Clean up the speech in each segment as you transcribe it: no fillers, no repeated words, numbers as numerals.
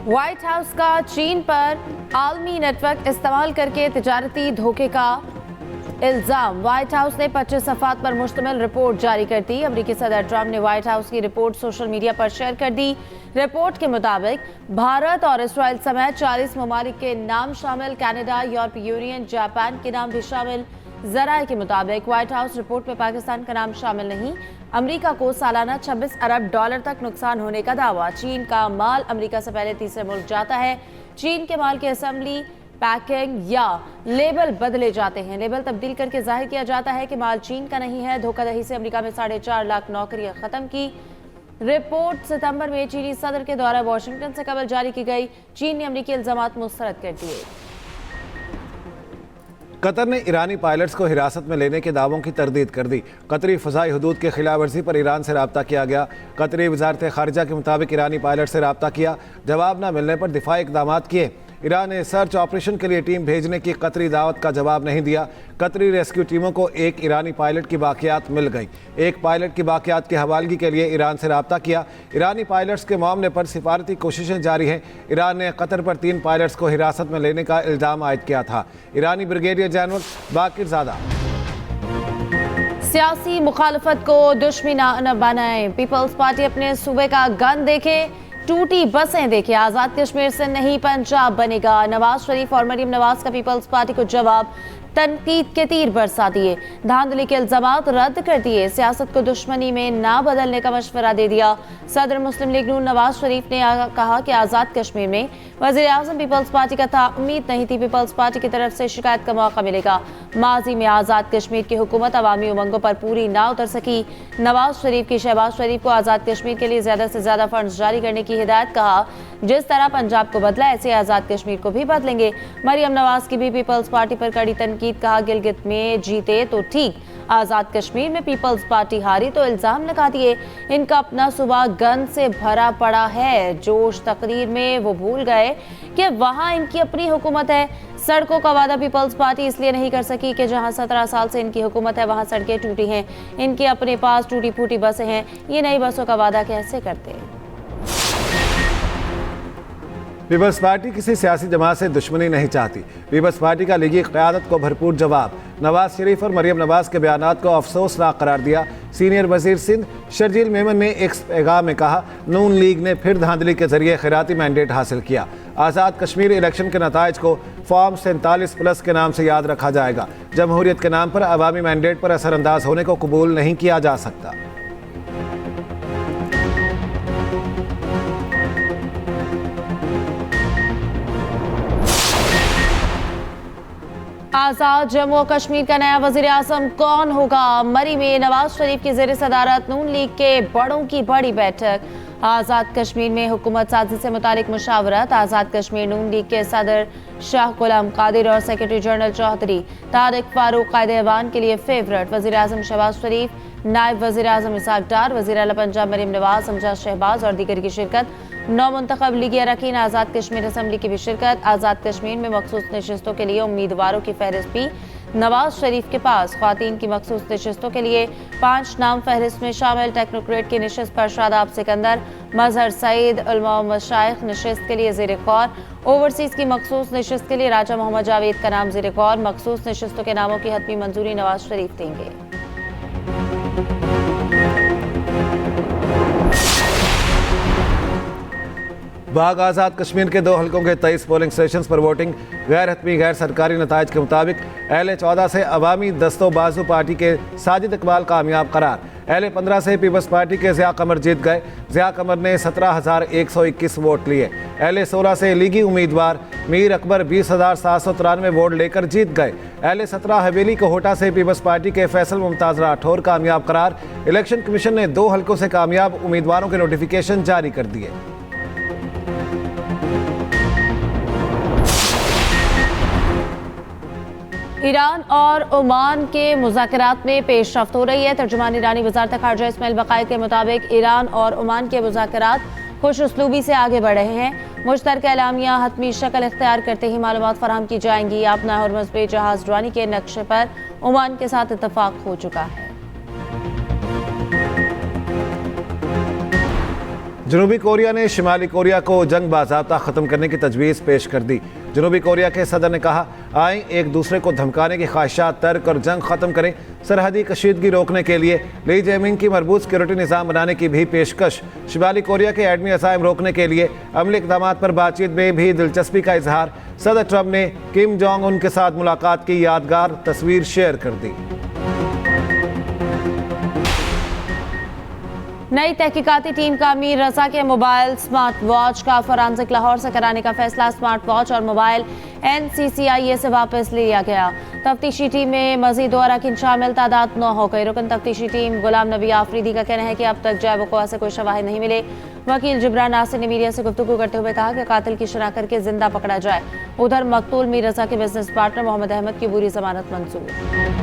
White house का चीन पर आलमी नेटवर्क इस्तेमाल करके तिजारती धोखे का इल्जाम। व्हाइट हाउस ने 25 सफ़ात पर मुश्तमिल रिपोर्ट जारी कर दी। अमेरिकी सदर ट्रंप ने व्हाइट हाउस की रिपोर्ट सोशल मीडिया पर शेयर कर दी। रिपोर्ट के मुताबिक भारत और इसराइल समेत 40 ममालिक के नाम शामिल, कनाडा, यूरोपीय यूनियन, जापान के नाम भी शामिल। जराये के मुताबिक व्हाइट हाउस रिपोर्ट में पाकिस्तान का नाम शामिल नहीं। अमेरिका को सालाना 26 अरब डॉलर तक नुकसान होने का दावा। चीन का माल अमेरिका से पहले तीसरे मुल्क जाता है। चीन के माल की असेंबली, पैकिंग या लेबल बदले जाते हैं। लेबल तब्दील करके जाहिर किया जाता है कि माल चीन का नहीं है। धोखाधड़ी से अमेरिका में 4.5 लाख नौकरियां खत्म की। रिपोर्ट सितंबर में चीनी सदर के द्वारा वाशिंगटन से कबल जारी की गई। चीन ने अमेरिकी इल्जामात मुस्तरद कर दिए। कतर ने ईरानी पायलट्स को हिरासत में लेने के दावों की तरदीद कर दी। कतरी फ़ज़ाई हदूद के खिलाफ वर्जी पर ईरान से रब्ता किया गया। कतरी वजारत ख़ारिजा के मुताबिक ईरानी पायलट से रब्ता किया, जवाब न मिलने पर दिफाई इक़दाम किए। ईरान ने सर्च ऑपरेशन के लिए टीम भेजने की कतरी दावत का जवाब नहीं दिया। कतरी रेस्क्यू टीमों को एक ईरानी पायलट की बाक़ियात मिल गई। एक पायलट की बाक़ियात की हवालगी के लिए ईरान से रब्ता किया। ईरानी पायलट्स के मामले पर सिफारती कोशिशें जारी हैं। ईरान ने कतर पर 3 पायलट्स को हिरासत में लेने का इल्ज़ाम आयद किया था। ईरानी ब्रिगेडियर जनरल बाकिर ज़ादा। सियासी मुखालफत को दुश्मना न बनाएं। पीपल्स पार्टी अपने सूबे का गन देखे, टूटी बसें देखे। आजाद कश्मीर से नहीं पंजाब बनेगा। नवाज शरीफ और मरियम नवाज का पीपल्स पार्टी को जवाब। तनकीद के तीर बरसा दिए। धांधली के इल्जामात रद्द कर दिए। सियासत को दुश्मनी में ना बदलने का मशवरा दे दिया। सदर मुस्लिम लीग नून नवाज शरीफ ने कहा कि आजाद कश्मीर में वज़ीर आज़म पीपल्स पार्टी का था। उम्मीद नहीं थी पीपल्स पार्टी की तरफ से शिकायत का मौका मिलेगा। माजी में आजाद कश्मीर की हुकूमत अवामी उमंगों पर पूरी ना उतर सकी। नवाज शरीफ की शहबाज शरीफ को आजाद कश्मीर के लिए ज्यादा से ज्यादा फंड जारी करने की हिदायत। कहा जिस तरह पंजाब को बदला ऐसे आजाद कश्मीर को भी बदलेंगे। मरियम नवाज की भी पीपल्स पार्टी पर कड़ी तनकीद। कहा गिलगित में जीते तो ठीक, आजाद कश्मीर में पीपल्स पार्टी हारी तो इल्जाम लगा दिए। इनका अपना सूबा गन से भरा पड़ा है। जोश तकरीर में वो भूल गए कि वहां इनकी अपनी हुकूमत है। सड़कों का वादा पीपल्स पार्टी इसलिए नहीं कर सकी कि जहां 17 साल से इनकी हुकूमत है वहां सड़कें टूटी हैं। इनके अपने पास टूटी फूटी बसें हैं। ये नई बसों का वादा कैसे करते हैं? पीपल्स पार्टी किसी सियासी जमात से दुश्मनी नहीं चाहती। पीपल्स पार्टी का लीगी क़यादत को भरपूर जवाब। नवाज शरीफ और मरियम नवाज के बयानात को अफसोसनाक करार दिया। सीनियर वजीर सिंध शर्जील मेमन ने एक पैगाम में कहा, नून लीग ने फिर धांधली के जरिए खैराती मैंडेट हासिल किया। आज़ाद कश्मीर इलेक्शन के नताइज को फॉर्म 47+ के नाम से याद रखा जाएगा। जमहूरियत के नाम पर अवामी मैंडेट पर असरअंदाज होने को कबूल नहीं किया जा सकता। आजाद जम्मू और कश्मीर का नया वजीर आजम कौन होगा? मरी में नवाज शरीफ की ज़ेर सदारत नून लीग के बड़ों की बड़ी बैठक। आज़ाद कश्मीर में हुकूमत साजी से मुतालिक मुशावरत। आज़ाद कश्मीर नून लीग के सदर शाह गुलाम कादिर और सेक्रेटरी जनरल चौधरी तारिक फारूक कायदे-ए-वान के लिए फेवरेट। वजीर आजम शहबाज शरीफ, नायब वजीर आजम इसाक डार, वजीर आला पंजाब मरियम नवाज, अमजद शहबाज और दीगर की शिरकत। 9 मुंतखब लीगी अरकान आज़ाद कश्मीर असम्बली की भी शिरकत। आज़ाद कश्मीर में मखसूस नशिस्तों के लिए उम्मीदवारों की फहरिस्त भी नवाज शरीफ के पास। ख्वातीन की मखसूस नशिस्तों के लिए 5 नाम फहरिस्त में शामिल। टेक्नोक्रेट की नशिस्त पर शादाब सिकंदर, मजहर सईद, उलमा व मशाइख नशिस्त के लिए ज़ेर गौर। ओवरसीज़ की मखसूस नशिस्त के लिए राजा मोहम्मद जावेद का नाम ज़ेर गौर। मखसूस नशिस्तों के नामों की हतमी मंजूरी नवाज शरीफ देंगे। बाग आज़ाद कश्मीर के 2 हलकों के 23 पोलिंग स्टेशंस पर वोटिंग। गैर हतमी गैर सरकारी नताइज के मुताबिक LA-14 से अवामी दस्तो बाजू पार्टी के साजिद इकबाल कामयाब करार। LA-15 से पीपल्स पार्टी के ज़िया कमर जीत गए। ज़िया कमर ने 17,121 वोट लिए। LA-16 से लीगी उम्मीदवार मीर अकबर 20,793 वोट लेकर जीत गए। LA-17 हवेली कोहोटा से पीपल्स पार्टी के फैसल मुमताज़ राठौर कामयाब करार। इलेक्शन कमीशन ने 2 हलकों से कामयाब उम्मीदवारों के नोटिफिकेशन जारी कर दिए। ईरान और ओमान के मुज़ाकरात में पेशरफ्त हो रही है। तर्जुमान ईरानी वज़ारत ख़ारिजा इस्माइल बक़ाई के मुताबिक ईरान और ओमान के मुज़ाकरात खुश उसलूबी से आगे बढ़ रहे हैं। मुश्तरका एलामिया हतमी शक्ल इख्तियार करते ही मालूमात फराहम की जाएंगी। अपना हरमज़ पे जहाज़ रानी के नक्शे पर ओमान के साथ इत्तफाक हो चुका है। जनूबी कोरिया ने शिमाली कोरिया को जंग बाज़ाब्ता ख़त्म करने की तजवीज़ पेश कर दी। जनूबी कोरिया के सदर ने कहा, आए एक दूसरे को धमकाने की ख्वाहिशात तर्क और जंग ख़त्म करें। सरहदी कशीदगी रोकने के लिए ली जेमिंग की मजबूत सिक्योरिटी निज़ाम बनाने की भी पेशकश। शिमाली कोरिया के एडमी अज़ाइम रोकने के लिए अमली इक़दाम पर बातचीत में भी दिलचस्पी का इजहार। सदर ट्रंप ने किम जोंग उन के साथ मुलाकात की यादगार तस्वीर शेयर कर दी। नई तहकीकाती टीम का अमीर रजा के मोबाइल स्मार्ट वॉच का फॉरेंसिक लाहौर से कराने का फैसला। स्मार्ट वॉच और मोबाइल NCCIA से वापस लिया गया। तफ्तीशी टीम में मजीद 2 अरकान शामिल, तादाद 9 हो गई। रुकन तफ्तीशी टीम गुलाम नबी आफरीदी का कहना है कि अब तक जय वक़ुआ से कोई शवाहिद नहीं मिले। वकील जिब्रान नासिर ने मीडिया से गुफ्तगू करते हुए कहा कि कातिल की शनाख्त करके जिंदा पकड़ा जाए। उधर मकतूल मीर रजा के बिजनेस पार्टनर मोहम्मद अहमद की बुरी जमानत मंजूर।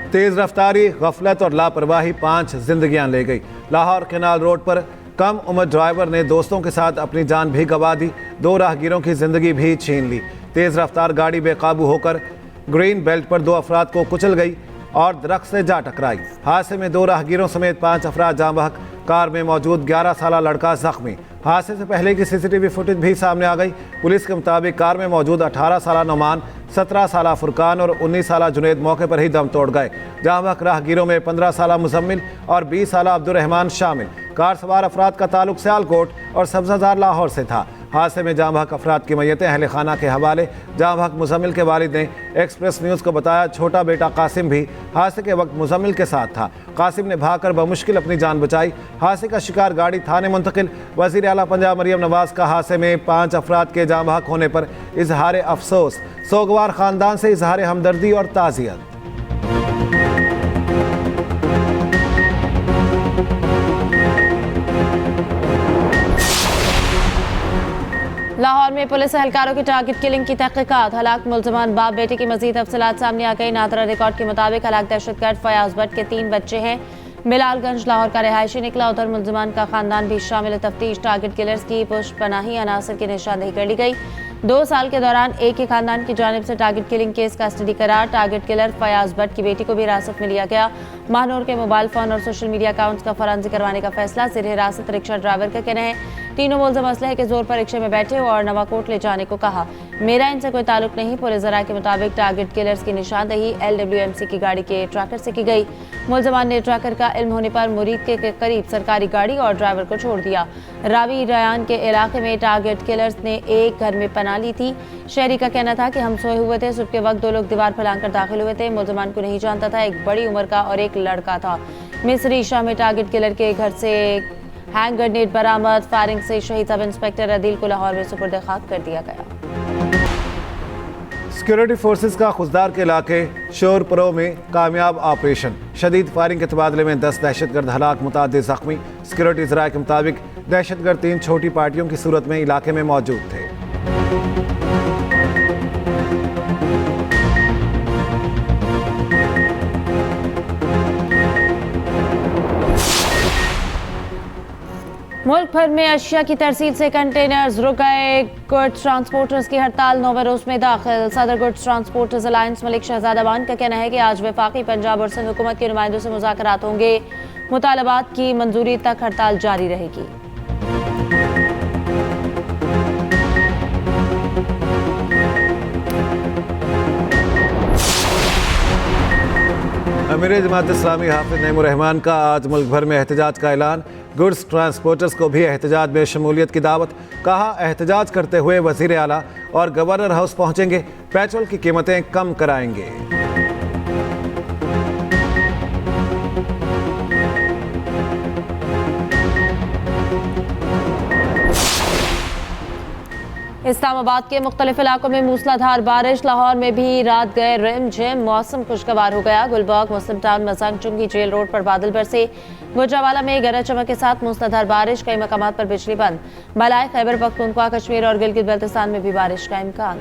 तेज़ रफ्तारी, गफलत और लापरवाही 5 जिंदगियां ले गई। लाहौर केनाल रोड पर कम उम्र ड्राइवर ने दोस्तों के साथ अपनी जान भी गंवा दी, 2 राहगीरों की जिंदगी भी छीन ली। तेज़ रफ्तार गाड़ी बेकाबू होकर ग्रीन बेल्ट पर 2 अफराद को कुचल गई और दरख्त से जा टकराई। हादसे में 2 राहगीरों समेत 5 अफराद जाँ बहक, कार में मौजूद 11 साला लड़का जख्मी। हादसे से पहले की CCTV फुटेज भी सामने आ गई। पुलिस के मुताबिक कार में मौजूद 18 साला नौमान, 17 साला फुरकान और 19 साला जुनैद मौके पर ही दम तोड़ गए। जहाँ बहक राहगीरों में 15 साला मुजम्मिल और 20 साला अब्दुर्रहमान शामिल। कार सवार अफराद का ताल्लुक सियालकोट और सब्जाजार लाहौर से था। हादसे में जाँ बहक अफराद की मैयतें अहले खाना के हवाले। जाँ बहक मुजम्मिल के वालिद ने एक्सप्रेस न्यूज़ को बताया, छोटा बेटा कासिम भी हादसे के वक्त मुजम्मिल के साथ था। कासिम ने भागकर बमुश्किल अपनी जान बचाई। हादसे का शिकार गाड़ी थाने मुंतकिल। वज़ीर आला पंजाब मरियम नवाज का हादसे में 5 अफराद के जाँ बहक होने पर इजहार अफसोस। सोगवार ख़ानदान से इजहार हमदर्दी और ताज़ियत। लाहौर में पुलिस एहलकारों की टारगेट किलिंग की तहकीकात। हलाक मुल्ज़मान बाप बेटे की मजीद तफसीलात सामने आ गई। नादरा रिकॉर्ड के मुताबिक हलाक दहशतगर्द फयाज भट्ट के 3 बच्चे हैं। बिलालगंज लाहौर का रिहायशी निकला। उधर मुल्ज़मान का खानदान भी शामिल। तफ्तीश टारगेट किलर्स की पुष्पनाही अनासर की निशानदेही कर ली गई। 2 साल के दौरान एक ही खानदान की जानिब से टारगेट किलिंग केस कस्टडी करार। टारगेट किलर फयाज भट्ट की बेटी को भी हिरासत में लिया गया। महानूर के मोबाइल फोन और सोशल मीडिया अकाउंट्स का फॉरेंसिक करवाने का फैसला। ज़ेर हिरासत रिक्शा ड्राइवर का कहना है, तीनों मुल्ज़िम असलहे के जोर पर रिक्शे में बैठे और नवाकोट ले जाने को कहा। मेरा इनसे कोई ताल्लुक नहीं। पुलिस ज़राए के मुताबिक टारगेट किलर्स की निशानदेही LWMC की गाड़ी के ट्रैकर से की गई। मुल्ज़िमान ने ट्रैकर का इल्म होने पर मुरीद के करीब सरकारी गाड़ी और ड्राइवर को छोड़ दिया। रावी रयान के इलाके में टारगेट किलर्स ने एक घर में पनाह ली थी। शहरी का कहना था कि हम सोए हुए थे। सुबह के वक्त 2 लोग दीवार फैलाकर दाखिल हुए थे। मुल्ज़िमान को नहीं जानता था। एक बड़ी उम्र का और एक लड़का था। मिस्री शाह में टारगेट किलर के घर से हैंड ग्रेनेड बरामद। फायरिंग से शहीद सब इंस्पेक्टर अदील को लाहौर में सुपुर्द खाक कर दिया गया। सिक्योरिटी फोर्सेस का खुजदार के इलाके शोरपुरो में कामयाब ऑपरेशन। शदीद फायरिंग के तबादले में 10 दहशतगर्द हलाक, मुतादिद जख्मी। सिक्योरिटी ज़राए के मुताबिक दहशतगर्द 3 छोटी पार्टियों की सूरत में इलाके में मौजूद थे। मुल्क भर में अशिया की तरसील से कंटेनर्स रुक गए। गुड्स ट्रांसपोर्टर्स की हड़ताल 9वें रोज में दाखिल। सदर गुड्स ट्रांसपोर्टर्स अलायंस मलिक शहजादा बान का कहना है कि आज वफाकी पंजाब और सिंध हुकूमत के नुमाइंदों से मुज़ाकरात होंगे। मुतालबात की मंजूरी तक हड़ताल जारी रहेगी। अमीर जमात इस्लामी हाफिज नईमुर रहमान का आज मुल्क भर में एहतजाज का ऐलान। गुड्स ट्रांसपोर्टर्स को भी एहतजाज में शमूलियत की दावत। कहा, एहतजाज करते हुए वज़ीर आला और गवर्नर हाउस पहुंचेंगे, पेट्रोल की कीमतें कम कराएंगे। इस्लामाबाद के मुख्तलिफ इलाकों में मूसलाधार बारिश। लाहौर में भी रात गए रिम झिम। मौसम खुशगवार हो गया। गुलबर्ग, मुस्लिम टाउन, मजांग चुंगी जेल रोड पर बादल बरसे। गुजरावाला में गरज चमक के साथ मूसलाधार बारिश। कई मकामात पर बिजली बंद। बलाई, खैबर पख्तूनख्वा, कश्मीर और गिलगित बल्तिस्तान में भी बारिश का इम्कान।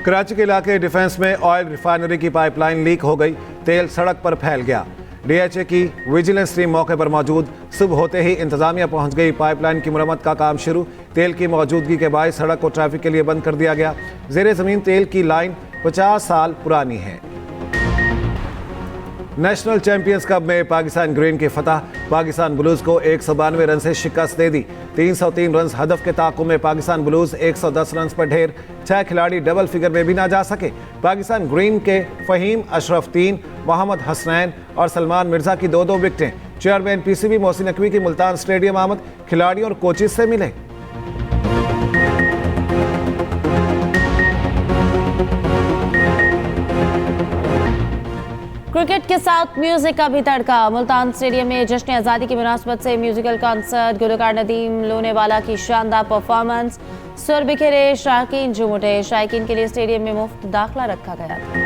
कराची के इलाके डिफेंस में ऑयल रिफाइनरी की पाइपलाइन लीक हो गई। तेल सड़क पर फैल गया। डीएचए की विजिलेंस टीम मौके पर मौजूद। सुबह होते ही इंतजामिया पहुंच गई। पाइपलाइन की मुरम्मत का काम शुरू। तेल की मौजूदगी के बायस सड़क को ट्रैफिक के लिए बंद कर दिया गया। ज़ेरे ज़मीन तेल की लाइन 50 साल पुरानी है। नेशनल चैंपियंस कप में पाकिस्तान ग्रीन की फतह। पाकिस्तान ब्लूज को 192 रन से शिकस्त दे दी। 303 रन हदफ के ताक़ुब में पाकिस्तान ब्लूज 110 रन पर ढेर। 6 खिलाड़ी डबल फिगर में भी ना जा सके। पाकिस्तान ग्रीन के फ़हीम अशरफ 3, मोहम्मद हसनैन और सलमान मिर्जा की 2-2 विकेटें। चेयरमैन पीसीबी मोहसिन नकवी की मुल्तान स्टेडियम आमद। खिलाड़ियों और कोचेज से मिले। क्रिकेट के साथ म्यूजिक का भी तड़का। मुल्तान स्टेडियम में जश्न आज़ादी की मुनासबत से म्यूजिकल कॉन्सर्ट। गुलकार नदीम लोनेवाला की शानदार परफॉर्मेंस। सुर बिखेरे शायकीन झूम उठे। शायकीन के लिए स्टेडियम में मुफ्त दाखिला रखा गया था।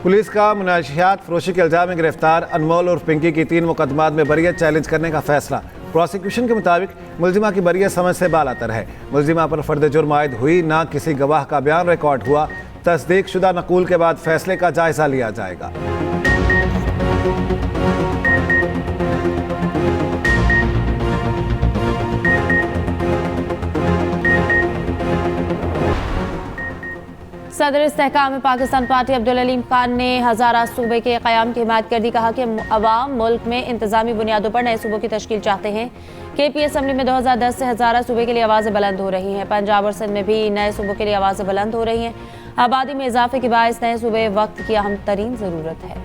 पुलिस का मुनाशियात फरोशी के इल्जाम में गिरफ्तार अनमोल और पिंकी की 3 मुकदमात में बरियत चैलेंज करने का फैसला। प्रोसिक्यूशन के मुताबिक मुलजिमा की बरियत समझ से बालातर है। मुलजिमा पर फर्द जुर्म आयद हुई, ना किसी गवाह का बयान रिकॉर्ड हुआ। तस्दीक शुदा नकूल के बाद फैसले का जायजा लिया जाएगा। सदर इस्तेहकाम पाकिस्तान पार्टी अब्दुल अलीम खान ने हज़ारा सूबे के क़याम की हिमायत कर दी। कहा कि अवाम मुल्क में इंतज़ामी बुनियादों पर नए सूबों की तश्कील चाहते हैं। KP असम्बली में 2010 से हज़ारा सूबे के लिए आवाज़ें बुलंद हो रही हैं। पंजाब और सिंध में भी नए सूबों के लिए आवाज़ें बुलंद हो रही हैं। आबादी में इजाफे के बायस नए सूबे वक्त की अहम तरीन ज़रूरत है।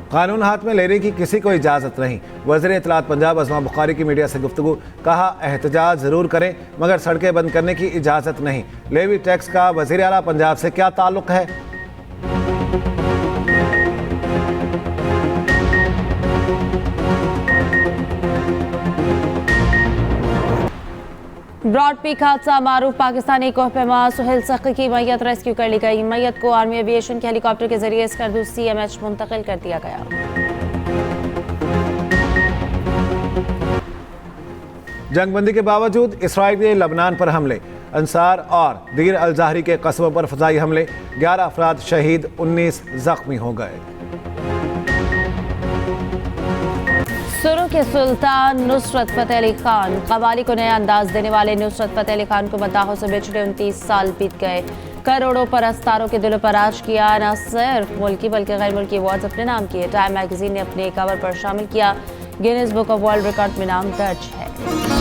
कानून हाथ में लेने की किसी को इजाज़त नहीं। वज़ीर इत्तलात पंजाब अज़मा बुखारी की मीडिया से गुफ्तगू। कहा, एहतजाज ज़रूर करें मगर सड़कें बंद करने की इजाज़त नहीं। लेवी टैक्स का वज़ीर आला पंजाब से क्या ताल्लुक़ है? ब्रॉड पीक हादसा मारूफ पाकिस्तानी कोहपेमा सुहेल सख्की की मैयत रेस्क्यू कर ली गई। मैयत को आर्मी एविएशन के हेलीकॉप्टर के जरिए स्कर्दू CMH मुंतकिल कर दिया गया। जंगबंदी के बावजूद इसराइल के लबनान पर हमले। अंसार और दीर अल ज़ाहरी के कस्बों पर फ़ज़ाई हमले। 11 अफराद शहीद, 19 ज़ख्मी हो गए। सुरों के सुल्तान नुसरत फ़तेह अली खान। कव्वाली को नया अंदाज देने वाले नुसरत फ़तेह अली खान को मदाहों से बिछड़े 29 साल बीत गए। करोड़ों परस्तारों के दिलों पर राज किया। न सिर्फ मुल्की बल्कि गैर मुल्की अवार्ड्स अपने नाम किए। टाइम मैगजीन ने अपने कवर पर शामिल किया। Guinness book of world record में नाम दर्ज है।